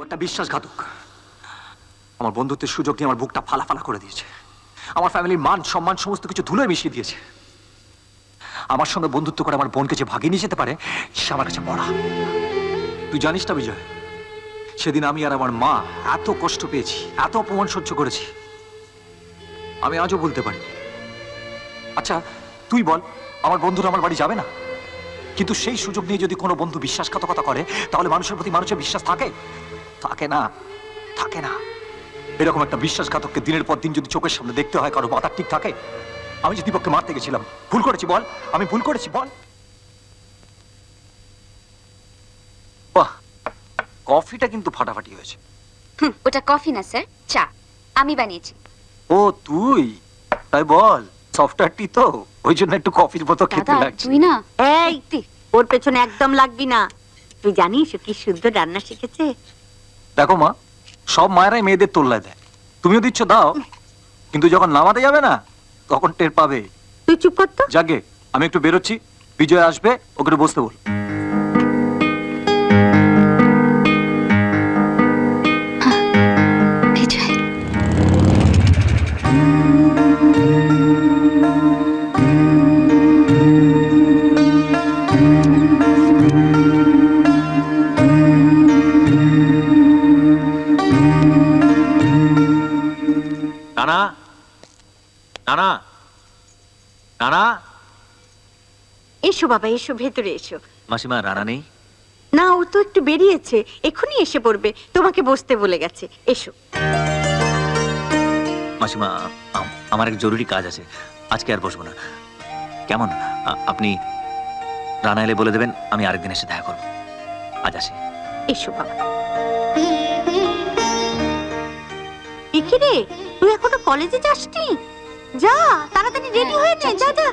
ওটা বিশ্বাসঘাতক। আমার বন্ধুত্বের সুযোগ নিয়ে আমার বুকটা ফালাফালা করে দিয়েছে। আমার ফ্যামিলির মান সম্মান সমস্ত কিছু ধুলোয় মিশিয়ে দিয়েছে। আমার সঙ্গে বন্ধুত্ব করে আমার বোনকে যে ভাগিয়ে নিয়ে যেতে পারে সে আমার কাছে পড়া। তুই জানিস না বিজয়, সেদিন আমি আর আমার মা এত কষ্ট পেয়েছি, এত অপমান সহ্য করেছি, আমি আজও বলতে পারি। আচ্ছা তুই বল, আমার বন্ধুরা আমার বাড়ি যাবে না? কিন্তু সেই সুযোগ নিয়ে যদি কোনো বন্ধু বিশ্বাসঘাতকতা করে তাহলে মানুষের প্রতি মানুষের বিশ্বাস থাকে? থাকে না, থাকে না। এরকম একটা বিশ্বাসঘাতককে দিনের পর দিন যদি চোখের সামনে দেখতে হয়, কারো মাথা ঠিক থাকে? আমি যে দীপককে মারতে গেছিলাম, ভুল করেছি বল? আমি ভুল করেছি বল? বাহ, কফিটা কিন্তু ফাটাফাটি হয়েছে। ওটা কফি না স্যার, চা। আমি বানিয়েছি। ও তুই? তাই বল, সফটওয়্যার টি তো, ওই জন্য একটু কফির মতো খেতে দাদা লাগছে। তুই না এই ওর পেছনে একদম লাগবি না। তুই জানিস ও কি শুদ্ধ রান্না শিখেছে? দেখো মা, সব মায়েরাই মেয়েদের তোল্লায় দেয়, তুমিও দিচ্ছ দাও, কিন্তু যখন নামাতে যাবে না তখন টের পাবে। তুই চুপ কর তো। যাকে আমি একটু বেরোচ্ছি, বিজয় আসবে, ওকে একটু বসতে বল। বিজয়, নানা, নানা, নানা। এসো বাবা, এসো, ভেতরে এসো। মাসিমা, রানা নেই? না, ও তো একটু বেরিয়েছে, এক্ষুনি এসে পড়বে। তোমাকে বসতে বলে গেছে। এসো। মাসিমা, আমার এক জরুরি কাজ আছে, আজকে আর বসবো না। কেমন, আপনি রানা এলে বলে দেবেন আমি আরেকদিন এসে দেখা করবো। আজ আসি। এসো বাবা। কি রে, তুই এখনো কলেজে যাসনি? যা তাড়াতাড়ি রেডি হয়ে নে, যা যা।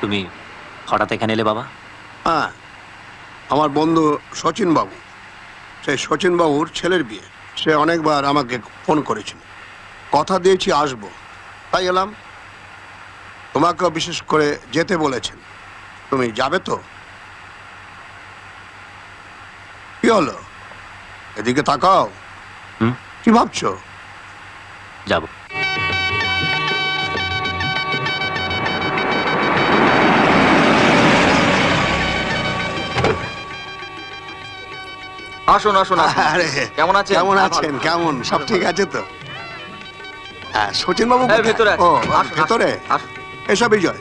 তুমি হঠাৎ এখানে এলে বাবা? হ্যাঁ, আমার বন্ধু শচীন বাবু, সেই শচীন বাবুর ছেলের বিয়ে। সে অনেকবার আমাকে ফোন করেছিল, কথা দিয়েছি আসবো, তাই এলাম। তোমাকেও বিশেষ করে যেতে বলেছেন, তুমি যাবে তো? কি হলো, এদিকে তাকাও। কি ভাবছো? যাব। আসুন আসুন আসুন। আরে কেমন আছেন? কেমন আছেন? কেমন, সব ঠিক আছে তো? হ্যাঁ, শচীন বাবু কোথায়? ভেতরে ও, আসুন, ভেতরে। আসুন। এসব বিজয়।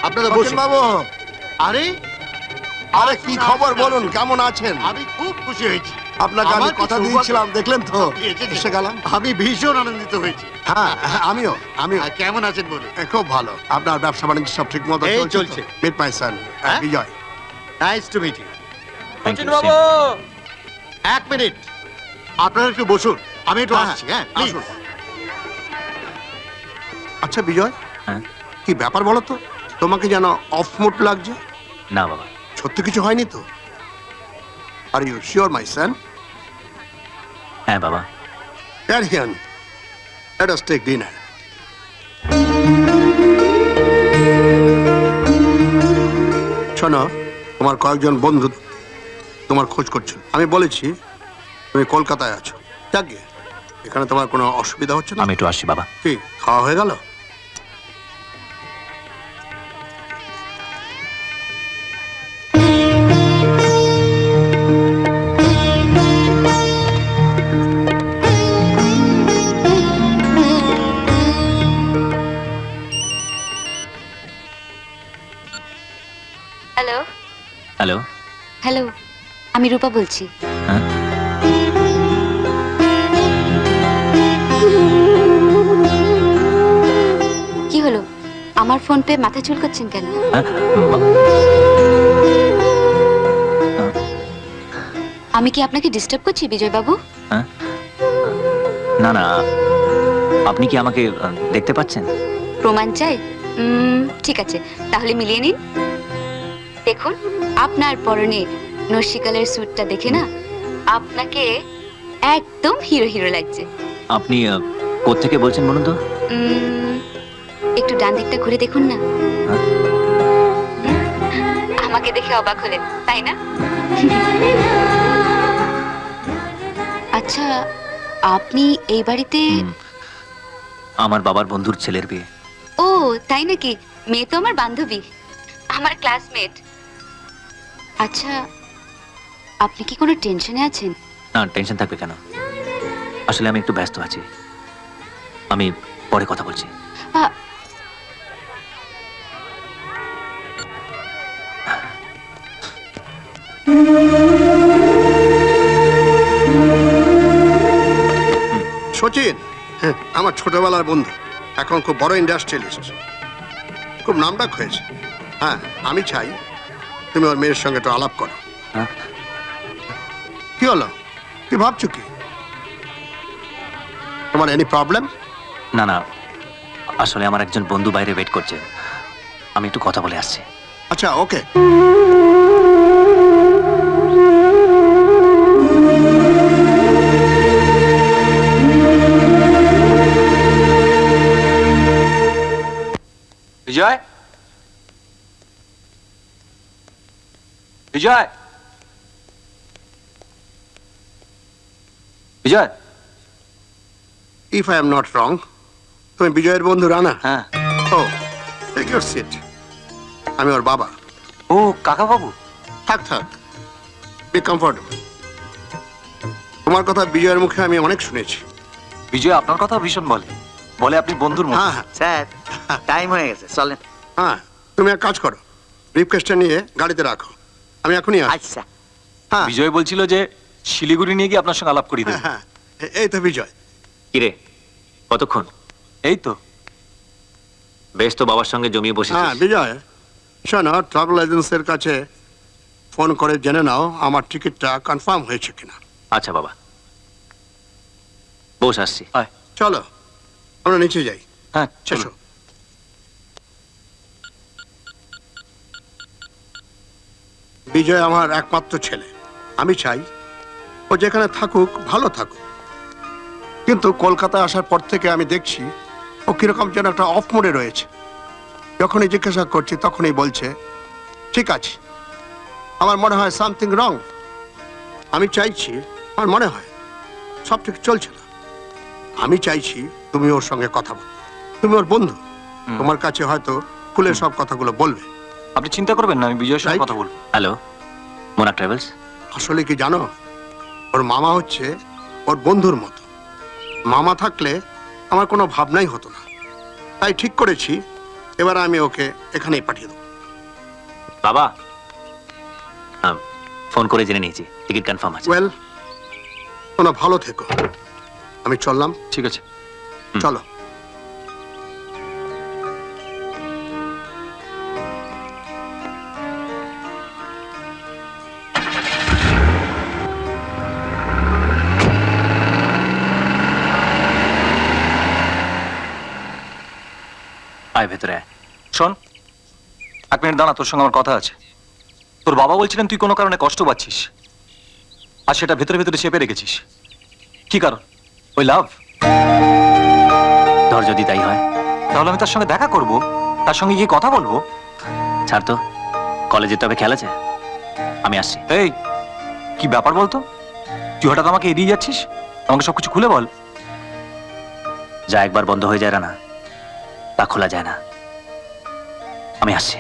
আপনারা শচীন বসুন। বাবু, আরে আরে কি খবর বলুন, কেমন আছেন? আমি খুব খুশি হয়েছি। আপনাকে আমি আমার কি কথা সৌভাগ্য। দিয়েছিলাম, দেখলেন তো? আপনি এসেছেন। এসে গেলাম। আমি ভীষণ আনন্দিত হয়েছি। হ্যাঁ হ্যাঁ, আমিও। আর কেমন আছেন বলুন? খুব ভালো। আপনার ব্যবসা বাণিজ্য সব ঠিক মতো এই চলছে? চলছে। মিট মাই সান হ্যাঁ? Vijay. Nice to meet you. Thank you, বাবু, এক মিনিট, আপনারা একটু বসুন, আমি একটু হ্যাঁ, আসছি। হ্যাঁ প্লিজ। আসুন। আচ্ছা বিজয়, হ্যাঁ? কি ব্যাপার বলো তো? তোমাকে যেন অফ মুড লাগছে। না বাবা, সত্যি কিছু হয়নি তো? Are you sure my son? হ্যাঁ বাবা। Carry on, let us take dinner. শোনো, তোমার কয়েকজন বন্ধু তোমার খোঁজ করছিল। আমি বলেছি তুমি কলকাতায় আছো। যাকে এখানে তোমার কোনো অসুবিধা হচ্ছে না? আমি একটু আসছি বাবা। কি খাওয়া হয়ে গেল? হ্যালো। হ্যালো। হ্যালো, আমি রূপা বলছি। হ্যাঁ? কি হলো, আমার ফোন পেয়ে মাথা চুলকাচ্ছেন কেন? হ্যাঁ? আমি কি আপনাকে ডিস্টার্ব করছি বিজয় বাবু? হ্যাঁ, না না, আপনি কি আমাকে দেখতে পাচ্ছেন? প্রমাণ চাই? ঠিক আছে, তাহলে মিলিয়ে নিন। দেখুন, আপনার পরনে নস্যিকালের স্যুটটা দেখে না আপনাকে একদম হিরো হিরো লাগছে। আপনি কোত্থেকে বলছেন বলুন তো? একটু ডান দিকটা ঘুরে দেখুন না। হ্যাঁ? আমাকে দেখে অবাক হলেন, তাই না? আচ্ছা, আপনি এই বাড়িতে? আমার বাবার বন্ধুর ছেলের বিয়ে। ও তাই নাকি? মেয়ে তো আমার বান্ধবী, আমার ক্লাসমেট। আচ্ছা, আপনি কি কোনো টেনশনে আছেন? না, টেনশন থাকবে কেন? আসলে আমি একটু ব্যস্ত আছি, আমি পরে কথা বলছি। আ- সচিন, হ্যাঁ, আমার ছোটবেলার বন্ধু, এখন খুব বড় ইন্ডাস্ট্রিয়ালিস্ট, খুব নামডাক হয়েছে। হ্যাঁ, আমি চাই তুমি ওর মেয়ের সঙ্গে একটু আলাপ করো। হ্যাঁ? কি হলো, কি ভাবছো কি? তোমার এনি প্রবলেম? না না, আসলে আমার একজন বন্ধু বাইরে ওয়েট করছে, আমি একটু কথা বলে আসছি। আচ্ছা, okay. Vijay, Vijay, Vijay. If I am not wrong, তুমি বিজয়ের বন্ধু রানা? হ্যাঁ। ও, টেক ইউর সিট। আমি ওর বাবা। ও কাকা বাবু। থাক থাক, বি কমফোর্টেবল। তোমার কথা বিজয়ের মুখে আমি অনেক শুনেছি। বিজয় আপনার কথা ভীষণ বলে, বলে আপনি বন্ধুর মতো। হ্যাঁ হ্যাঁ স্যার, টাইম হয়ে গেছে, চলেন। হ্যাঁ, তুমি এক কাজ করো, ব্রিফকেসটা নিয়ে গাড়িতে রাখো, আমি এখনই আসছি। আচ্ছা। হ্যাঁ বিজয় বলছিল যে শিলিগুড়ি নিয়ে গিয়ে আপনার সঙ্গে আলাপ করিয়ে দেবে। হ্যাঁ, এই তো বিজয়। কিরে, কতক্ষণ? এই তো। বেশ, তো বাবার সঙ্গে জমিয়ে হ্যাঁ বসেছিস। বিজয়, শোনো, ট্রাভেল এজেন্সির কাছে ফোন করে জেনে নাও আমার টিকিটটা কনফার্ম হয়েছে কিনা। আচ্ছা বাবা, বস আসছি। আয়। চলো আমরা নিচে যাই। হ্যাঁ শেষ চলো। বিজয় আমার একমাত্র ছেলে, আমি চাই ও যেখানে থাকুক ভালো থাকুক, কিন্তু কলকাতায় আসার পর থেকে আমি দেখছি ও কিরকম যেন একটা অফ মোডে রয়েছে। যখনই জিজ্ঞাসা করছি তখনই বলছে ঠিক আছে। আমার মনে হয় সামথিং রং। আমি চাইছি, আমার মনে হয় সব ঠিক চলছে না। আমি চাইছি তুমি ওর সঙ্গে কথা বলো, তুমি ওর বন্ধু, তোমার কাছে হয়তো খুলে সব কথাগুলো বলবে। আপনি চিন্তা করবেন না, আমি বিজয়ের সঙ্গে Right. কথা বলবো। Hello, Mona travels. আসলে কি জানো, ওর মামা হচ্ছে ওর বন্ধুর মতো। মামা থাকলে আমার কোনো ভাবনাই হতো না, তাই ঠিক করেছি এবার আমি ওকে এখানেই পাঠিয়ে দেবো। বাবা, ফোন করে জেনে নিয়েছি, টিকিট কনফার্ম আছে। ওয়েল, তোমরা ভালো থেকো, আমি চললাম। ঠিক আছে। চলো। আয় ভেতরে আয়। শোন, এক মিনিট দাঁড়া, তোর সঙ্গে আমার কথা আছে। তোর বাবা বলছিলেন তুই কোনো কারণে কষ্ট পাচ্ছিস, আর সেটা ভেতরে ভেতরে চেপে রেখেছিস। কি কারণ? ওই লাভ? ধর যদি তাই হয়, তাহলে আমি তার সঙ্গে দেখা করব, তার সঙ্গে গিয়ে কথা বলবো। ছাড় তো, কলেজে তবে খেয়াল আছে, আমি আসছি। এই, কি ব্যাপার বলতো? তুই হঠাৎ আমাকে এড়িয়ে যাচ্ছিস, আমাকে সবকিছু খুলে বল। যা একবার বন্ধ হয়ে যায় না, তা খোলা যায় না। আমি আসছি।